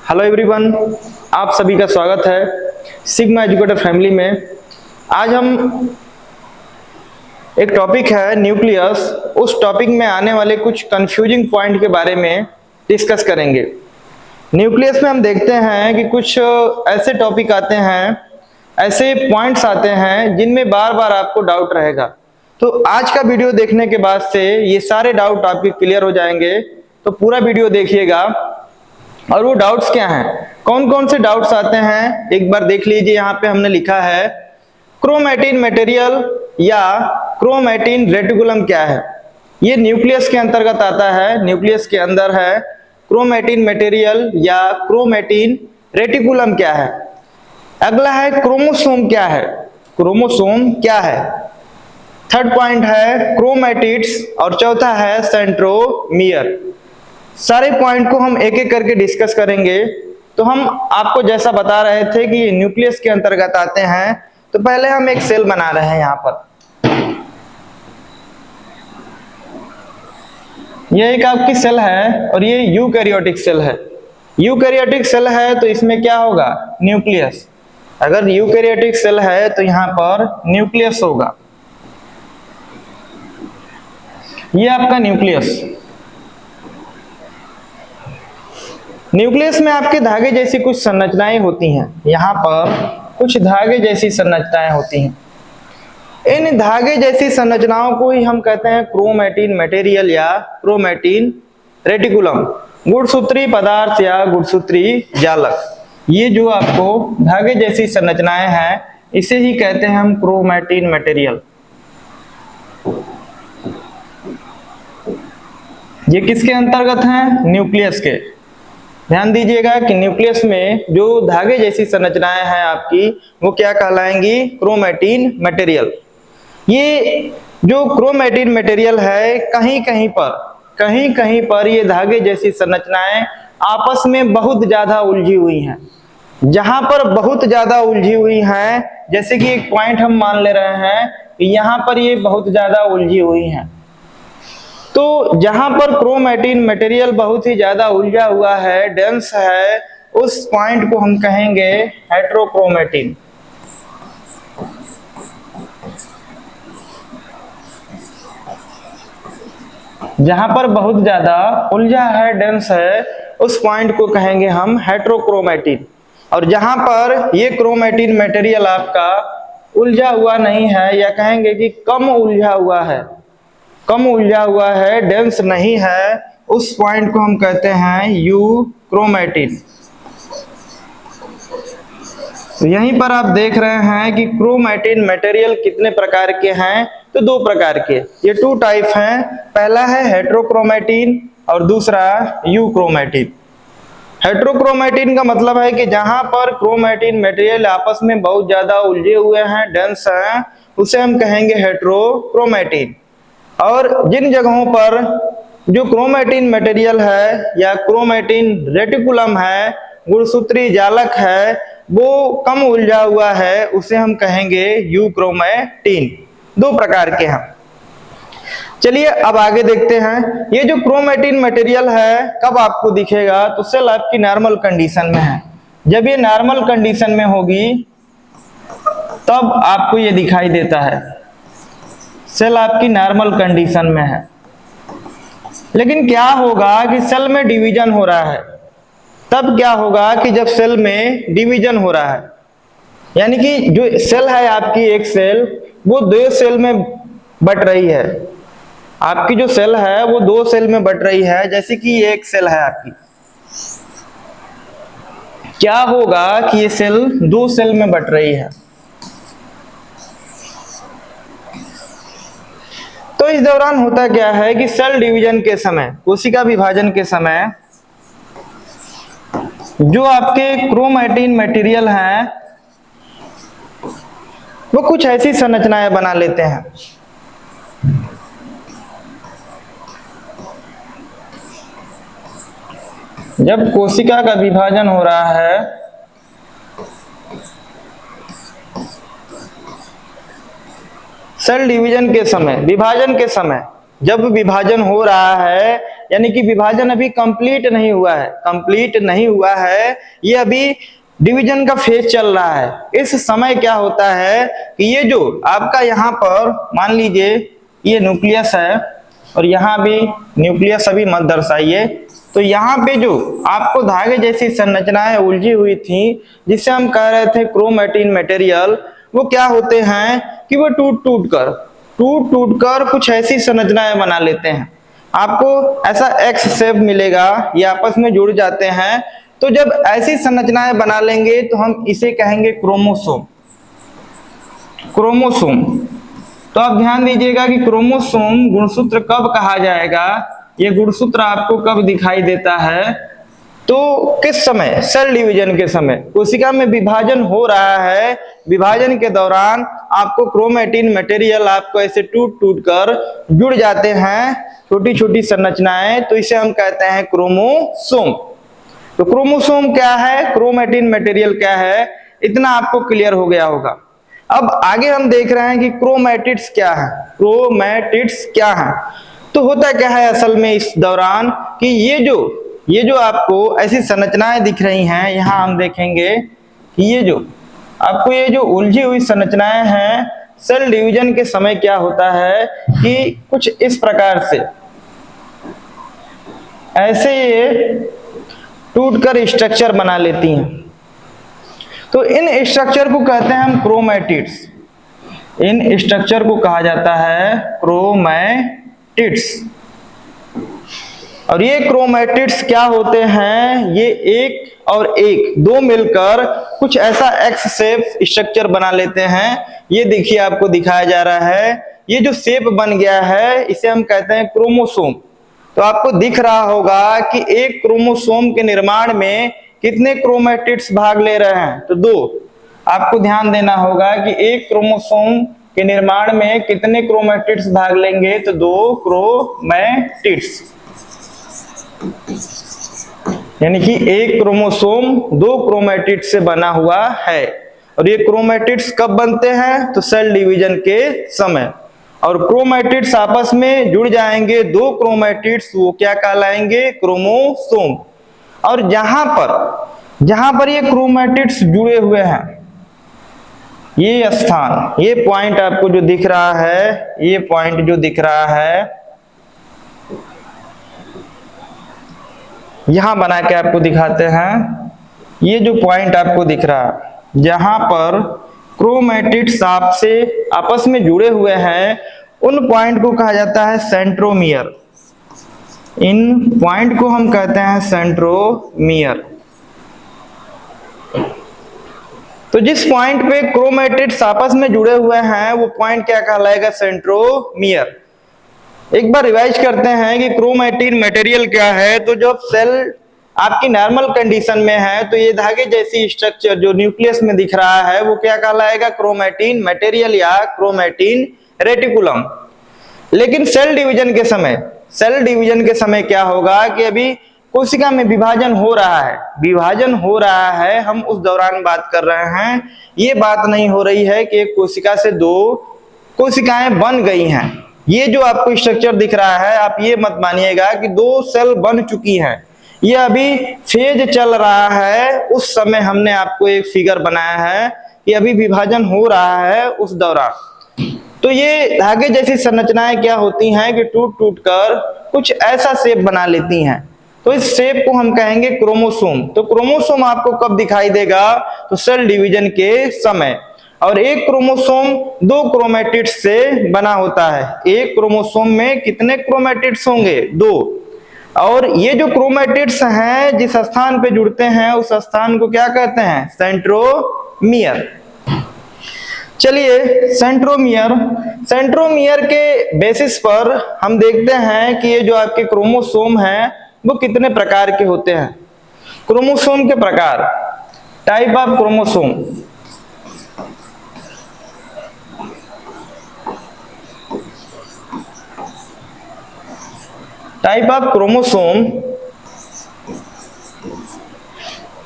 Hello everyone, आप सभी का स्वागत है सिग्मा एजुकेटर फैमिली में। आज हम एक टॉपिक है न्यूक्लियस, उस टॉपिक में आने वाले कुछ कंफ्यूजिंग पॉइंट के बारे में डिस्कस करेंगे। न्यूक्लियस में हम देखते हैं कि कुछ ऐसे टॉपिक आते हैं, ऐसे पॉइंट्स आते हैं जिनमें बार बार आपको डाउट रहेगा। तो आज का वीडियो देखने के बाद से ये सारे डाउट आपके क्लियर हो जाएंगे। तो पूरा वीडियो देखिएगा। और वो डाउट्स क्या हैं, कौन कौन से डाउट्स आते हैं, एक बार देख लीजिए। यहाँ पे हमने लिखा है क्रोमैटिन मटेरियल या क्रोमैटिन रेटिकुलम क्या है। ये न्यूक्लियस के अंतर्गत आता है, न्यूक्लियस के अंदर है। क्रोमैटिन मटेरियल या क्रोमैटिन रेटिकुलम क्या है। अगला है क्रोमोसोम क्या है, क्रोमोसोम क्या है। थर्ड पॉइंट है क्रोमैटिड्स और चौथा है सेंट्रोमियर। सारे पॉइंट को हम एक एक करके डिस्कस करेंगे। तो हम आपको जैसा बता रहे थे कि ये न्यूक्लियस के अंतर्गत आते हैं। तो पहले हम एक सेल बना रहे हैं। यहाँ पर ये एक आपकी सेल है और ये यूकैरियोटिक सेल है। यूकैरियोटिक सेल है तो इसमें क्या होगा, न्यूक्लियस। अगर यूकैरियोटिक सेल है तो यहाँ पर न्यूक्लियस होगा। ये आपका न्यूक्लियस। न्यूक्लियस में आपके धागे जैसी कुछ संरचनाएं होती हैं। यहाँ पर कुछ धागे जैसी संरचनाएं होती हैं। इन धागे जैसी संरचनाओं को ही हम कहते हैं क्रोमैटिन मटेरियल या क्रोमैटिन रेटिकुलम, गुणसूत्री पदार्थ या गुणसूत्री जालक। ये जो आपको धागे जैसी संरचनाएं हैं इसे ही कहते हैं हम क्रोमैटिन मटेरियल। ये किसके अंतर्गत हैं, न्यूक्लियस के। ध्यान दीजिएगा कि न्यूक्लियस में जो धागे जैसी संरचनाएं हैं आपकी, वो क्या कहलाएंगी, क्रोमैटिन मटेरियल। ये जो क्रोमैटिन मटेरियल है, कहीं कहीं पर ये धागे जैसी संरचनाएं आपस में बहुत ज्यादा उलझी हुई हैं। जहां पर बहुत ज्यादा उलझी हुई हैं, जैसे कि एक पॉइंट हम मान ले रहे हैं कि यहाँ पर ये बहुत ज्यादा उलझी हुई हैं। तो जहां पर क्रोमैटिन मटेरियल बहुत ही ज्यादा उलझा हुआ है, डेंस है, उस पॉइंट को हम कहेंगे हेट्रोक्रोमैटिन। जहां पर बहुत ज्यादा उलझा है, डेंस है, उस पॉइंट को कहेंगे हम हेट्रोक्रोमैटिन। और जहां पर ये क्रोमैटिन मटेरियल आपका उलझा हुआ नहीं है, या कहेंगे कि कम उलझा हुआ है, डेंस नहीं है, उस पॉइंट को हम कहते हैं यूक्रोमैटिन। तो यहीं पर आप देख रहे हैं कि क्रोमैटिन मटेरियल कितने प्रकार के हैं, तो दो प्रकार के। ये टू टाइप हैं। पहला है हेट्रोक्रोमैटिन और दूसरा यूक्रोमैटिन। हेट्रोक्रोमैटिन का मतलब है कि जहां पर क्रोमैटिन मटेरियल आपस में बहुत ज्यादा उलझे हुए हैं, डेंस हैं, उसे हम कहेंगे हेट्रोक्रोमैटिन। और जिन जगहों पर जो क्रोमैटिन मटेरियल है या क्रोमैटिन रेटिकुलम है, गुणसूत्री जालक है, वो कम उलझा हुआ है, उसे हम कहेंगे यूक्रोमैटिन। दो प्रकार के हैं। चलिए अब आगे देखते हैं। ये जो क्रोमैटिन मटेरियल है कब आपको दिखेगा, तो सेल आपकी नॉर्मल कंडीशन में है। जब ये नॉर्मल कंडीशन में होगी तब आपको ये दिखाई देता है। सेल आपकी नॉर्मल कंडीशन में है। लेकिन क्या होगा कि सेल में डिवीजन हो रहा है। तब क्या होगा कि जब सेल में डिवीजन हो रहा है, यानी कि जो सेल है आपकी, एक सेल वो दो सेल में बट रही है। आपकी जो सेल है वो दो सेल में बट रही है। जैसे कि ये एक सेल है आपकी, क्या होगा कि ये सेल दो सेल में बट रही है। तो इस दौरान होता क्या है कि सेल डिवीजन के समय, कोशिका विभाजन के समय, जो आपके क्रोमैटिन मटेरियल हैं वो कुछ ऐसी संरचनाएं बना लेते हैं। जब कोशिका का विभाजन हो रहा है सेल डिवीजन के समय, विभाजन के समय, जब विभाजन हो रहा है यानी कि विभाजन अभी कंप्लीट नहीं हुआ है, कंप्लीट नहीं हुआ है, ये अभी डिवीजन का फेज चल रहा है। इस समय क्या होता है कि ये जो आपका यहाँ पर मान लीजिए ये न्यूक्लियस है और यहाँ भी न्यूक्लियस अभी मत दर्शाइए, तो यहाँ पे जो आपको धागे जैसी संरचनाएं उलझी हुई थी जिसे हम कह रहे थे क्रोमैटिन मटेरियल, वो क्या होते हैं कि वो टूट टूट कर कुछ ऐसी संरचनाएं बना लेते हैं। आपको ऐसा एक्स शेप मिलेगा, ये आपस में जुड़ जाते हैं। तो जब ऐसी संरचनाएं बना लेंगे तो हम इसे कहेंगे क्रोमोसोम। क्रोमोसोम, तो आप ध्यान दीजिएगा कि क्रोमोसोम गुणसूत्र कब कहा जाएगा, ये गुणसूत्र आपको कब दिखाई देता है, तो किस समय, सेल डिवीजन के समय, कोशिका में विभाजन हो रहा है, विभाजन के दौरान आपको क्रोमैटिन मटेरियल आपको ऐसे टूट कर जुड़ जाते हैं छोटी छोटी संरचनाएं, तो इसे हम कहते हैं क्रोमोसोम। तो क्रोमोसोम क्या है, क्रोमैटिन मटेरियल क्या है, इतना आपको क्लियर हो गया होगा। अब आगे हम देख रहे हैं कि क्रोमैटिड्स क्या है, क्रोमैटिड्स क्या है। तो होता क्या है असल में इस दौरान कि ये जो आपको ऐसी संरचनाएं दिख रही हैं, यहाँ हम देखेंगे कि ये जो उलझी हुई संरचनाएं हैं, सेल डिवीजन के समय क्या होता है कि कुछ इस प्रकार से ऐसे ये टूट कर स्ट्रक्चर बना लेती हैं। तो इन स्ट्रक्चर को कहते हैं हम क्रोमैटिड्स, इन स्ट्रक्चर को कहा जाता है क्रोमैटिड्स। और ये क्रोमैटिड्स क्या होते हैं, ये एक और एक दो मिलकर कुछ ऐसा एक्स शेप स्ट्रक्चर बना लेते हैं। ये देखिए आपको दिखाया जा रहा है, ये जो शेप बन गया है इसे हम कहते हैं क्रोमोसोम। तो आपको दिख रहा होगा कि एक क्रोमोसोम के निर्माण में कितने क्रोमैटिड्स भाग ले रहे हैं, तो दो। आपको ध्यान देना होगा कि एक क्रोमोसोम के निर्माण में कितने क्रोमैटिड्स भाग लेंगे, तो दो क्रोमैटिड्स, यानी कि एक क्रोमोसोम दो क्रोमैटिड से बना हुआ है। और ये क्रोमैटिड्स कब बनते हैं, तो सेल डिवीजन के समय। और क्रोमैटिड्स आपस में जुड़ जाएंगे, दो क्रोमैटिड्स, वो क्या कहलाएंगे, क्रोमोसोम। और जहां पर ये क्रोमैटिड्स जुड़े हुए हैं, ये स्थान, ये पॉइंट आपको जो दिख रहा है, ये पॉइंट जो दिख रहा है, यहां बना के आपको दिखाते हैं। ये जो पॉइंट आपको दिख रहा है, जहां पर क्रोमैटिड्स आपस में जुड़े हुए हैं, उन पॉइंट को कहा जाता है सेंट्रोमियर। इन पॉइंट को हम कहते हैं सेंट्रोमियर। तो जिस पॉइंट पे क्रोमैटिड्स आपस में जुड़े हुए हैं, वो पॉइंट क्या कहलाएगा, सेंट्रोमियर। एक बार रिवाइज करते हैं कि क्रोमैटिन मटेरियल क्या है। तो जब सेल आपकी नॉर्मल कंडीशन में है, तो ये धागे जैसी स्ट्रक्चर जो न्यूक्लियस में दिख रहा है, वो क्या कहलाएगा, क्रोमैटिन मटेरियल या क्रोमैटिन रेटिकुलम। लेकिन सेल डिवीजन के समय क्या होगा कि अभी कोशिका में विभाजन हो रहा है, हम उस दौरान बात कर रहे हैं। ये बात नहीं हो रही है कि एक कोशिका से दो कोशिकाएं बन गई हैं। ये जो आपको स्ट्रक्चर दिख रहा है, आप ये मत मानिएगा कि दो सेल बन चुकी हैं, ये अभी फेज चल रहा है। उस समय हमने आपको एक फिगर बनाया है कि अभी विभाजन हो रहा है उस दौरान। तो ये धागे जैसी संरचनाएं क्या होती हैं कि टूट कर कुछ ऐसा शेप बना लेती हैं। तो इस शेप को हम कहेंगे क्रोमोसोम। तो क्रोमोसोम आपको कब दिखाई देगा, तो सेल डिवीजन के समय। और एक क्रोमोसोम दो क्रोमैटिड्स से बना होता है। एक क्रोमोसोम में कितने क्रोमैटिड्स होंगे, दो। और ये जो क्रोमैटिड्स हैं जिस स्थान पे जुड़ते हैं, उस स्थान को क्या कहते हैं, सेंट्रोमियर। चलिए सेंट्रोमियर के बेसिस पर हम देखते हैं कि ये जो आपके क्रोमोसोम हैं वो कितने प्रकार के होते हैं। क्रोमोसोम के प्रकार, type of chromosome. Type of chromosome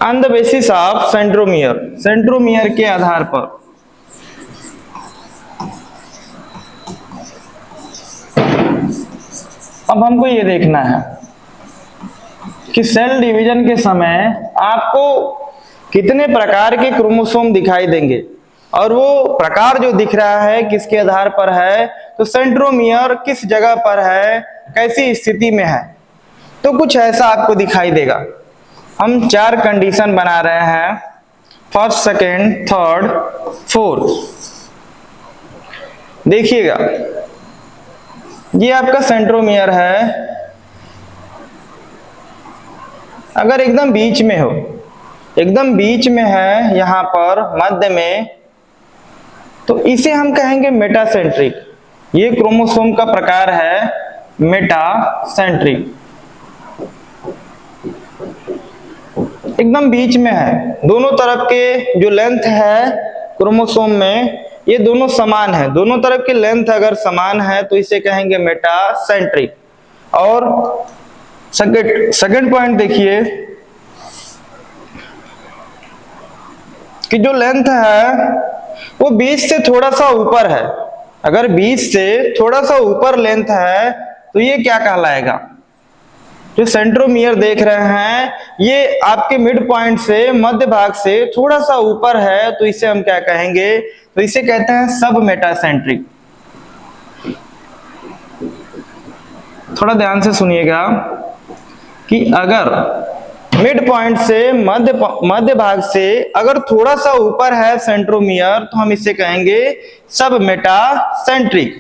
on the basis of centromere के आधार पर। अब हमको ये देखना है कि सेल डिवीजन के समय आपको कितने प्रकार के क्रोमोसोम दिखाई देंगे, और वो प्रकार जो दिख रहा है किसके आधार पर है, तो सेंट्रोमियर किस जगह पर है, कैसी स्थिति में है। तो कुछ ऐसा आपको दिखाई देगा। हम 4 कंडीशन बना रहे हैं, फर्स्ट, सेकेंड, थर्ड, फोर्थ। देखिएगा, ये आपका सेंट्रोमियर है। अगर एकदम बीच में हो, एकदम बीच में है यहां पर मध्य में, तो इसे हम कहेंगे मेटासेंट्रिक। ये क्रोमोसोम का प्रकार है मेटासेंट्रिक। एकदम बीच में है, दोनों तरफ के जो लेंथ है क्रोमोसोम में ये दोनों समान है, दोनों तरफ की लेंथ अगर समान है तो इसे कहेंगे मेटासेंट्रिक। और सेकंड पॉइंट देखिए कि जो लेंथ है वो 20 से थोड़ा सा ऊपर है। अगर 20 से थोड़ा सा ऊपर लेंथ है तो ये क्या कहलाएगा, जो सेंट्रोमियर देख रहे हैं ये आपके मिड पॉइंट से, मध्य भाग से थोड़ा सा ऊपर है, तो इसे हम क्या कहेंगे, तो इसे कहते हैं सब मेटासेंट्रिक। थोड़ा ध्यान से सुनिएगा कि अगर मिड पॉइंट से, मध्य भाग से अगर थोड़ा सा ऊपर है सेंट्रोमियर तो हम इसे कहेंगे सब मेटासेंट्रिक।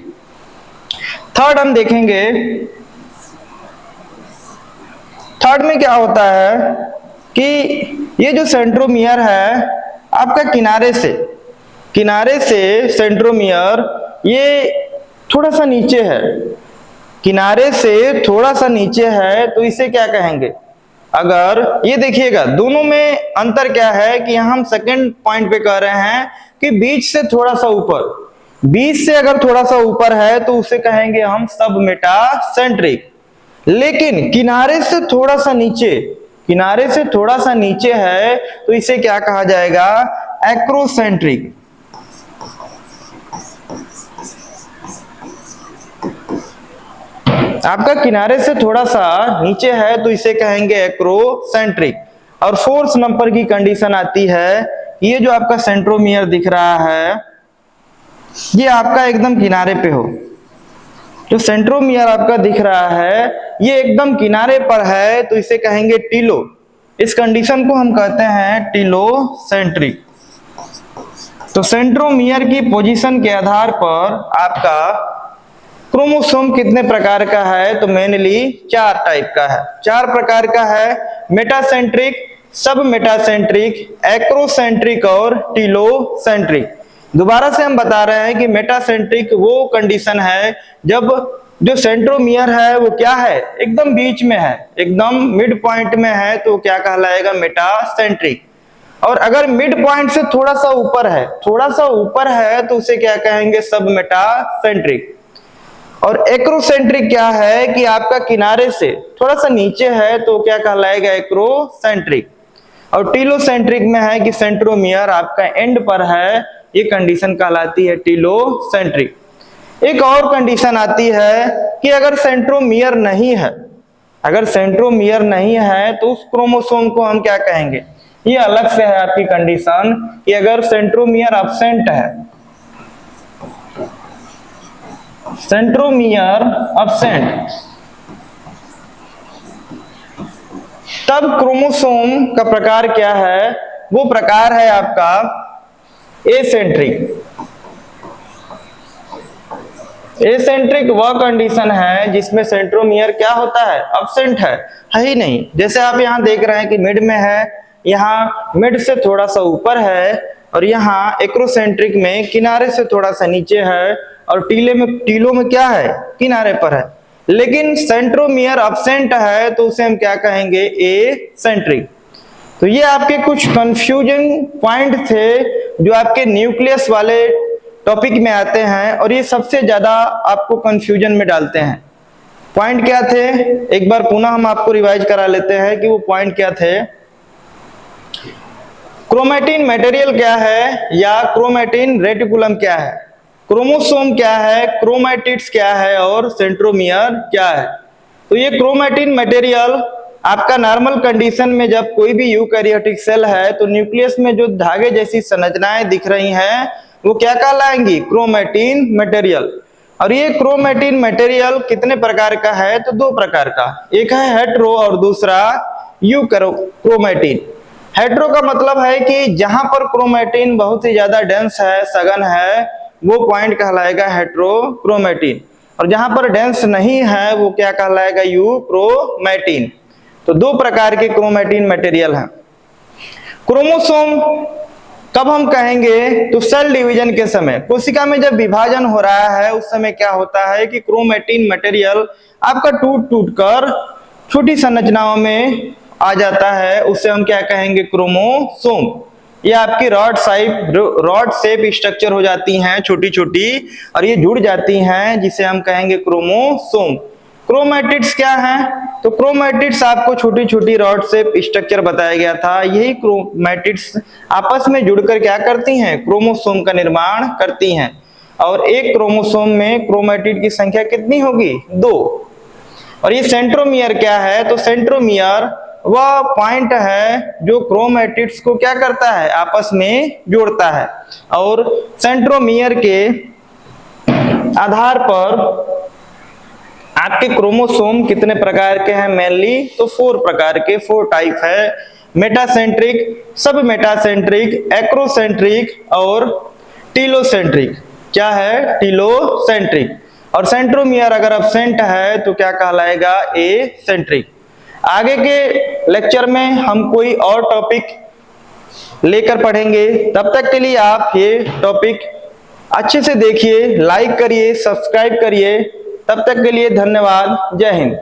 थर्ड हम देखेंगे, थर्ड में क्या होता है कि ये जो सेंट्रोमियर है आपका किनारे से सेंट्रोमियर ये थोड़ा सा नीचे है, किनारे से थोड़ा सा नीचे है, तो इसे क्या कहेंगे। अगर ये देखिएगा दोनों में अंतर क्या है कि यहां हम सेकंड पॉइंट पे कह रहे हैं कि बीच से थोड़ा सा ऊपर, बीच से अगर थोड़ा सा ऊपर है तो उसे कहेंगे हम सब मेटासेंट्रिक। लेकिन किनारे से थोड़ा सा नीचे, किनारे से थोड़ा सा नीचे है तो इसे क्या कहा जाएगा, एक्रोसेंट्रिक। आपका किनारे से थोड़ा सा नीचे है तो इसे कहेंगे एक्रोसेंट्रिक। और फोर्थ नंबर की कंडीशन आती है, ये जो आपका सेंट्रोमियर दिख रहा है ये आपका एकदम किनारे पे हो, जो सेंट्रोमियर आपका दिख रहा है ये एकदम किनारे पर है तो इसे कहेंगे टीलो। इस कंडीशन को हम कहते हैं टीलोसेंट्रिक। तो सेंट्रोमियर की पोजीशन के आधार पर आपका क्रोमोसोम कितने प्रकार का है, तो मेनली 4 टाइप का है, 4 प्रकार का है, मेटासेंट्रिक, सब मेटासेंट्रिक, एक्रोसेंट्रिक और टीलोसेंट्रिक। दोबारा से हम बता रहे हैं कि मेटासेंट्रिक वो कंडीशन है जब जो सेंट्रोमियर है वो क्या है, एकदम बीच में है, एकदम मिड पॉइंट में है, तो क्या कहलाएगा, मेटासेंट्रिक। और अगर मिड पॉइंट से थोड़ा सा ऊपर है, थोड़ा सा ऊपर है तो उसे क्या कहेंगे, सब मेटासेंट्रिक। और एक्रोसेंट्रिक क्या है कि आपका किनारे से थोड़ा सा नीचे है तो क्या कहलाएगा, एक्रोसेंट्रिक। और टीलोसेंट्रिक में है कि सेंट्रोमियर आपका एंड पर है, ये कंडीशन कहलाती है टीलोसेंट्रिक। एक और कंडीशन आती है कि अगर सेंट्रोमियर नहीं है, अगर सेंट्रोमियर नहीं है तो उस क्रोमोसोम को हम क्या कहेंगे, ये अलग से है आपकी कंडीशन कि अगर सेंट्रोमियर अब्सेंट है, सेंट्रोमियर अब्सेंट, तब क्रोमोसोम का प्रकार क्या है, वो प्रकार है आपका एसेंट्रिक। एसेंट्रिक वह कंडीशन है जिसमें सेंट्रोमियर क्या होता है, अब्सेंट है ही नहीं। जैसे आप यहाँ देख रहे हैं कि मिड में है, यहाँ मिड से थोड़ा सा ऊपर है, और यहाँ एक्रोसेंट्रिक में किनारे से थोड़ा सा नीचे है, और टीलो में क्या है, किनारे पर है। लेकिन सेंट्रोमियर अब्सेंट है तो उसे हम क्या कहेंगे, एसेंट्रिक। तो ये आपके कुछ कंफ्यूजन पॉइंट थे जो आपके न्यूक्लियस वाले टॉपिक में आते हैं, और ये सबसे ज्यादा आपको कंफ्यूजन में डालते हैं। पॉइंट क्या थे, एक बार पुनः हम आपको रिवाइज करा लेते हैं कि वो पॉइंट क्या थे। क्रोमैटिन मटेरियल क्या है, या क्रोमैटिन रेटिकुलम क्या है, क्रोमोसोम क्या है, क्रोमैटिड्स क्या है, और सेंट्रोमियर क्या है। तो ये क्रोमैटिन मटेरियल आपका नॉर्मल कंडीशन में जब कोई भी यूकैरियोटिक सेल है तो न्यूक्लियस में जो धागे जैसी संरचनाएं दिख रही हैं वो क्या कहलाएंगी? Chromatin material. और ये क्रोमैटिन मटेरियल कितने प्रकार का है? तो दो प्रकार का, एक है हेटेरो और दूसरा यूक्रोमैटिन। हेटेरो का मतलब है कि जहां पर क्रोमैटिन बहुत ही ज्यादा डेंस है, सघन है, वो पॉइंट कहलाएगा हेटेरोक्रोमैटिन, और जहां पर डेंस नहीं है वो क्या कहलाएगा? यूक्रोमैटिन। तो दो प्रकार के क्रोमैटिन मटेरियल हैं। क्रोमोसोम कब हम कहेंगे? तो सेल डिवीजन के समय, कोशिका में जब विभाजन हो रहा है उस समय क्या होता है कि क्रोमैटिन मटेरियल आपका टूट टूट कर छोटी संरचनाओं में आ जाता है, उससे हम क्या कहेंगे? क्रोमोसोम। ये आपकी रॉड शेप स्ट्रक्चर हो जाती हैं छोटी छोटी, और ये जुड़ जाती हैं, जिसे हम कहेंगे क्रोमोसोम। क्रोमैटिड्स क्या हैं? तो क्रोमैटिड्स आपको छोटी छोटी रॉड शेप स्ट्रक्चर बताया गया था। यही क्रोमैटिड्स आपस में जुड़कर क्या करती हैं? क्रोमोसोम का निर्माण करती हैं। और एक क्रोमोसोम में क्रोमैटिड की संख्या कितनी होगी? 2। और ये सेंट्रोमियर क्या है? तो सेंट्रोमियर वह पॉइंट है जो क्रोमैटिड्स को क्या करता है? आपस में जोड़ता है। और सेंट्रोमियर के आधार पर आपके क्रोमोसोम कितने प्रकार के हैं? मेनली तो 4 प्रकार के, 4 टाइप है। मेटासेंट्रिक, सब मेटासेंट्रिक, एक्रोसेंट्रिक और टीलोसेंट्रिक। क्या है? टीलोसेंट्रिक। और सेंट्रोमियर अगर अब्सेंट है तो क्या कहलाएगा? एसेंट्रिक। आगे के लेक्चर में हम कोई और टॉपिक लेकर पढ़ेंगे, तब तक के लिए आप ये टॉपिक अच्छे से देखिए, लाइक करिए, सब्सक्राइब करिए। तब तक के लिए धन्यवाद। जय हिंद।